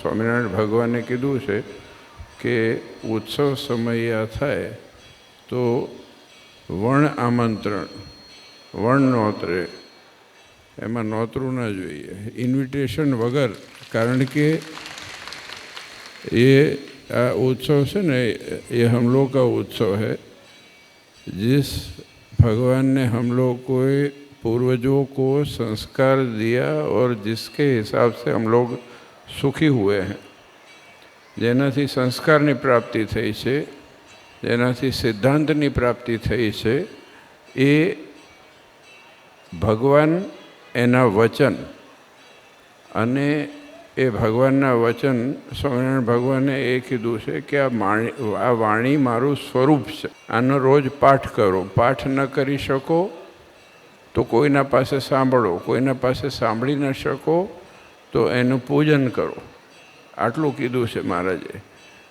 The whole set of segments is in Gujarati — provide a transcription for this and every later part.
સ્વામિનારાયણ ભગવાને કીધું છે કે ઉત્સવ સમય થાય તો વણ આમંત્રણ, વણ નોતરે, એમાં નોતરું ના જોઈએ, ઇન્વિટેશન વગર. કારણ કે ये उत्सव से न, ये हम लोग का उत्सव है। जिस भगवान ने हम लोग को पूर्वजों को संस्कार दिया और जिसके हिसाब से हम लोग सुखी हुए हैं, જેનાથી સંસ્કારની પ્રાપ્તિ થઈ છે, જેનાથી સિદ્ધાંતની પ્રાપ્તિ થઈ છે, એ ભગવાન એના વચન અને એ ભગવાનના વચન સ્વામિનારાયણ ભગવાને એ કીધું છે કે આ વાણી મારું સ્વરૂપ છે, આનો રોજ પાઠ કરો. પાઠ ન કરી શકો તો કોઈના પાસે સાંભળો, કોઈના પાસે સાંભળી ન શકો તો એનું પૂજન કરો. આટલું કીધું છે મહારાજે.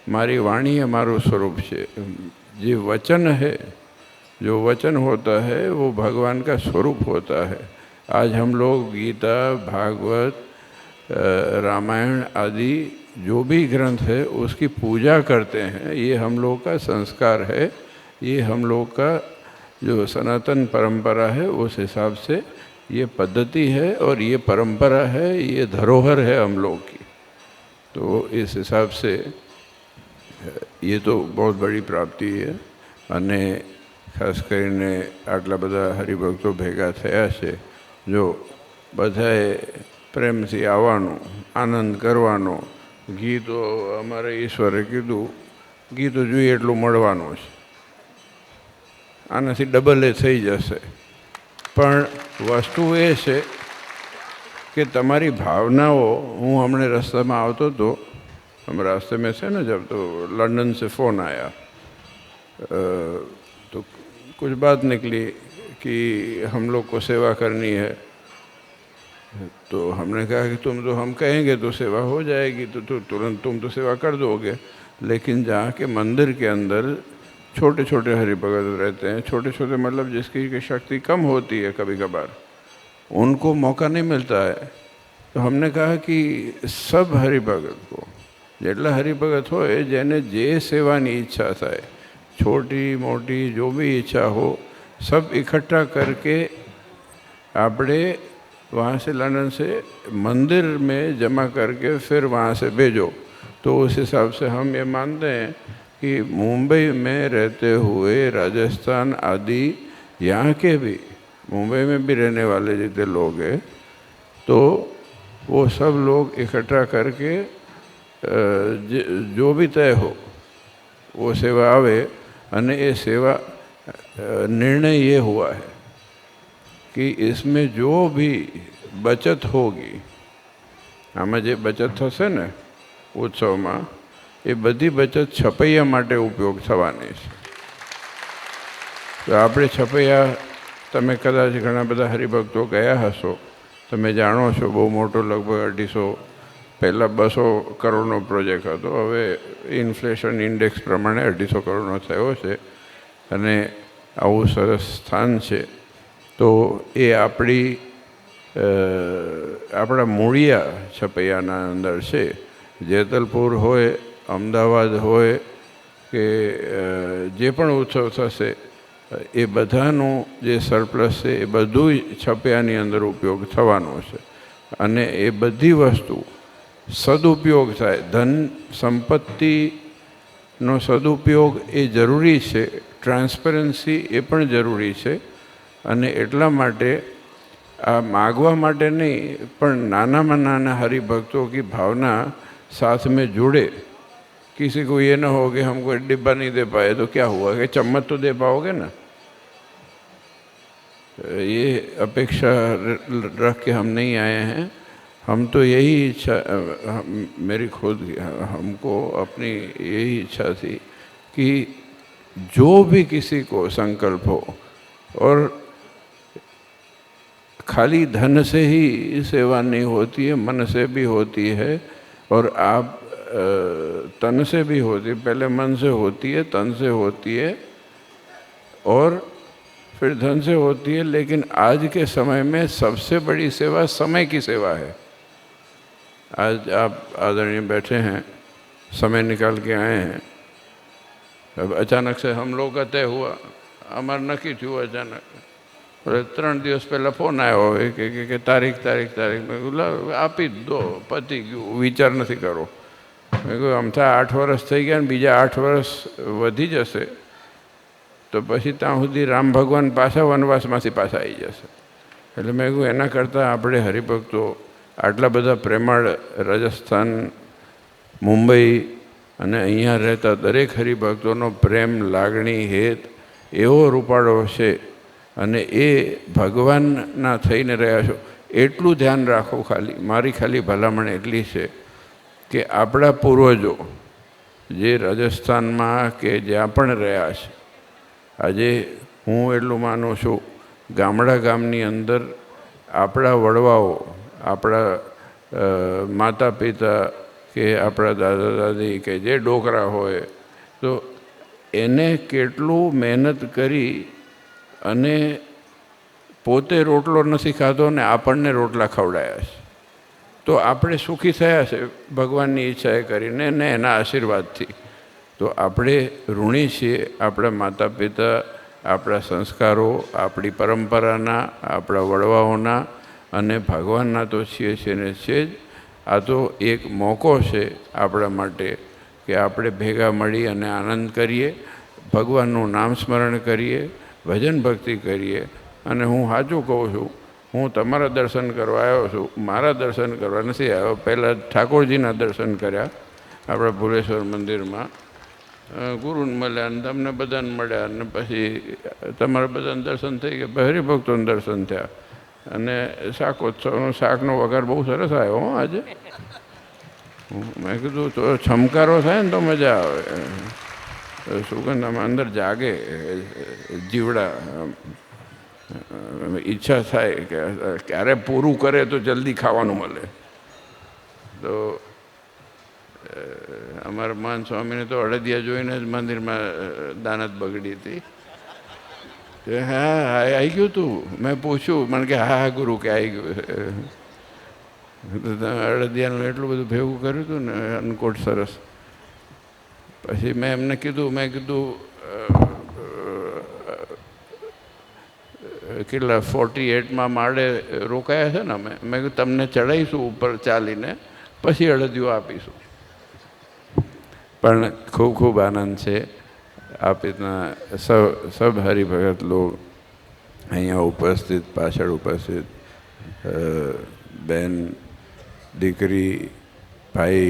મારી વાણી એ મારું સ્વરૂપ છે. જે वचन है, जो वचन होता है वो भगवान का स्वरूप होता है. आज हम लोग गीता, भागवत, रामायण आदि जो भी ग्रंथ है उसकी पूजा करते हैं. ये हम लोग का संस्कार है, ये हम लोग का जो सनातन परंपरा है उस हिसाब से ये पद्धति है और ये परंपरा है, ये धरोहर है हम लोग की. तो इस हिसाब से ये तो बहुत बड़ी प्राप्ति है. અને ખાસ કરીને આટલા બધા હરિભક્તો ભેગા થયા છે, જો બધાએ પ્રેમથી આવવાનું, આનંદ કરવાનો. ગીતો અમારે ઈશ્વરે કીધું, ગીતો જોઈએ એટલું મળવાનું છે, આનાથી ડબલ એ થઈ જશે. પણ વસ્તુ એ છે કે તમારી ભાવનાઓ. હું હમણાં રસ્તામાં આવતો હતો, हम रास्ते में से ना जब, तो लंदन से फ़ोन आया, तो कुछ बात निकली कि हम लोग को सेवा करनी है. तो हमने कहा कि तुम तो, हम कहेंगे तो सेवा हो जाएगी, तो तुरंत तुम तो सेवा कर दोगे. लेकिन जहाँ के मंदिर के अंदर छोटे छोटे हरिभगत रहते हैं, छोटे छोटे मतलब जिसकी शक्ति कम होती है कभी कभार, उनको मौका नहीं मिलता है. तो हमने कहा कि सब हरिभगत को, જેટલા હરિભગત હોય, જેને જે સેવાની ઈચ્છા થાય, छोटी मोटी जो भी इच्छा हो, सब इकट्ठा करके આપણે वहाँ से लंदन से मंदिर में जमा करके फिर वहाँ से भेजो. तो उस हिसाब से हम ये मानते हैं कि मुंबई में रहते हुए राजस्थान आदि यहाँ के भी, मुंबई में भी रहने वाले जितने लोग हैं, तो वो सब लोग इकट्ठा करके जो भी तय हो वो सेवा आवे. અને એ સેવા निर्णय ये हुआ है कि इसमें जो भी बचत होगी, આમાં જે બચત થશે ને ઉત્સવમાં, એ બધી બચત છપૈયા માટે ઉપયોગ થવાની છે. તો આપણે છપૈયા, તમે કદાચ ઘણા બધા હરિભક્તો ગયા હશો, તમે જાણો છો બહુ મોટો, લગભગ 250, પહેલાં 200 કરોડનો પ્રોજેક્ટ હતો, હવે ઇન્ફ્લેશન ઇન્ડેક્સ પ્રમાણે 250 કરોડનો થયો છે. અને આવું સરસ સ્થાન છે. તો એ આપણા મૂળિયા છપૈયાના અંદર છે. જેતલપુર હોય, અમદાવાદ હોય કે જે પણ ઉત્સવ થશે, એ બધાનું જે સરપ્લસ છે એ બધું છપૈયાની અંદર ઉપયોગ થવાનો છે. અને એ બધી વસ્તુ સદુપયોગ થાય. ધન સંપત્તિનો સદુપયોગ એ જરૂરી છે, ટ્રાન્સપરન્સી એ પણ જરૂરી છે. અને એટલા માટે આ માગવા માટે નહીં, પણ નાનામાં નાના हरिभक्तों की भावना साथ में जुड़े. किसी को ये ना हो कि हमको डिब्बा नहीं दे पाए तो क्या हुआ, कि चम्मच तो दे पाओगे ना. ये अपेक्षा रख के हम नहीं आए हैं. हम तो यही इच्छा, मेरी खुद हमको अपनी यही इच्छा थी कि जो भी किसी को संकल्प हो, और खाली धन से ही सेवा नहीं होती है, मन से भी होती है, और आप तन से भी होती है. पहले मन से होती है, तन से होती है, और फिर धन से होती है. लेकिन आज के समय में सबसे बड़ी सेवा समय की सेवा है. आज आप आदरणीय बैठे हैं, समय निकाल के आए हैं। अब अचानक से हम लोग का तय हुआ, हमारे नक्की थी अचानक। और 3 દિવસ પહેલાં ફોન આવ્યો હોય કે તારીખ મેં કહ્યું આપી જ દો, પતી ગયું, વિચાર નથી કરો. મેં કહ્યું આમથા 8 વર્ષ થઈ ગયા ને બીજા 8 વર્ષ વધી જશે તો પછી ત્યાં સુધી રામ ભગવાન પાછા વનવાસમાંથી પાછા આવી જશે. એટલે મેં કહ્યું એના કરતાં આપણે હરિભક્તો આટલા બધા પ્રેમાળ રાજસ્થાન, મુંબઈ અને અહીંયા રહેતા દરેક હરિભક્તોનો પ્રેમ, લાગણી, હેત એવો રૂપાળો છે અને એ ભગવાનના થઈને રહ્યા છો એટલું ધ્યાન રાખો. મારી ખાલી ભલામણ એટલી છે કે આપણા પૂર્વજો જે રાજસ્થાનમાં કે જ્યાં પણ રહ્યા છે, આજે હું એટલું માનું છું ગામની અંદર આપણા વડવાઓ, આપણા માતા પિતા કે આપણા દાદા દાદી કે જે ડોકરા હોય તો એને કેટલું મહેનત કરી અને પોતે રોટલો નથી ખાધો ને આપણને રોટલા ખવડાયા છે. તો આપણે સુખી થયા છે ભગવાનની ઈચ્છાએ કરીને ને એના આશીર્વાદથી. તો આપણે ઋણી છીએ આપણા માતા પિતા, આપણા સંસ્કારો, આપણી પરંપરાના, આપણા વડવાઓના અને ભગવાનના તો છીએ ને છે જ. આ તો એક મોકો છે આપણા માટે કે આપણે ભેગા મળી અને આનંદ કરીએ, ભગવાનનું નામ સ્મરણ કરીએ, ભજન ભક્તિ કરીએ. અને હું સાચું કહું છું, હું તમારા દર્શન કરવા આવ્યો છું, મારા દર્શન કરવા નથી આવ્યો. પહેલાં ઠાકોરજીના દર્શન કર્યા આપણા ભુલેશ્વર મંદિરમાં, ગુરુને મળ્યા અને તમને બધાને મળ્યા અને પછી તમારા બધાને દર્શન થઈ ગયા, હરિભક્તોને દર્શન થયા. અને શાકોત્સવનો શાકનો વઘાર બહુ સરસ આવ્યો આજે. મેં કીધું તો છમકારો થાય ને તો મજા આવે, સુગંધ આમાં અંદર જાગે, જીવડા ઈચ્છા થાય કે ક્યારે પૂરું કરે તો જલ્દી ખાવાનું મળે. તો અમારા માન સ્વામીને તો અડદિયા જોઈને જ મંદિરમાં દાનત બગડી હતી કે હા આવી ગયું તું. મેં પૂછ્યું, મને કે હા ગુરુ કે આવી ગયું. અડદિયાનું એટલું બધું ભેગું કર્યું હતું ને અનકોટ સરસ. પછી મેં એમને કીધું કેટલા 48માં માળે રોકાયા છે ને અમે. મેં કીધું તમને ચડાવીશું ઉપર ચાલીને, પછી અડદિયું આપીશું. પણ ખૂબ ખૂબ આનંદ છે. आप इतना सब हरिभगत लोग અહીંયા ઉપસ્થિત, પાછળ ઉપસ્થિત बहन, दीकरी, भाई,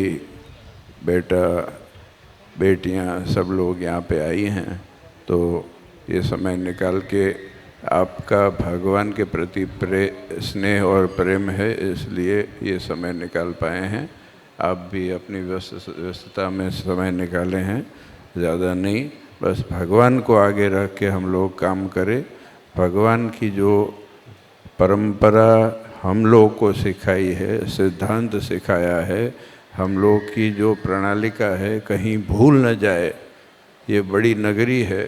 बेटा, बेटियां, सब लोग यहाँ पे आई हैं. तो ये समय निकाल के आपका भगवान के प्रति स्नेह और प्रेम है, इसलिए ये समय निकाल पाए हैं. आप भी अपनी व्यस्तता में समय निकाले हैं, ज़्यादा नहीं, बस भगवान को आगे रख के हम लोग काम करें. भगवान की जो परंपरा हम लोग को सिखाई है, सिद्धांत सिखाया है, हम लोग की जो प्रणालिका है कहीं भूल न जाए. ये बड़ी नगरी है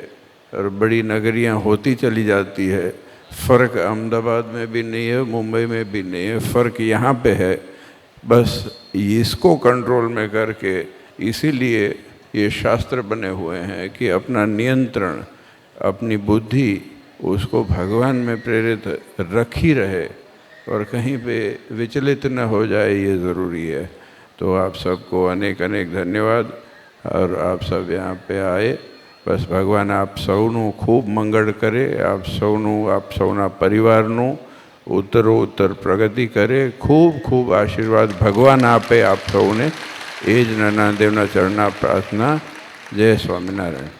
और बड़ी नगरियां होती चली जाती है. फ़र्क अहमदाबाद में भी नहीं है, मुंबई में भी नहीं है, फ़र्क यहाँ पे है. बस इसको कंट्रोल में करके, इसीलिए ये शास्त्र बने हुए हैं कि अपना नियंत्रण, अपनी बुद्धि उसको भगवान में प्रेरित रखी रहे और कहीं पे विचलित न हो जाए, ये ज़रूरी है. तो आप सबको अनेक अनेक धन्यवाद. और आप सब यहाँ पे आए, बस भगवान आप સૌનું ખૂબ મંગળ કરે, आप સૌના પરિવારનું ઉત્તરોત્તર પ્રગતિ કરે. ખૂબ ખૂબ આશીર્વાદ ભગવાન આપે આપ સૌને. એ જ નાનાદેવના ચરણના પ્રાર્થના. જય સ્વામિનારાયણ.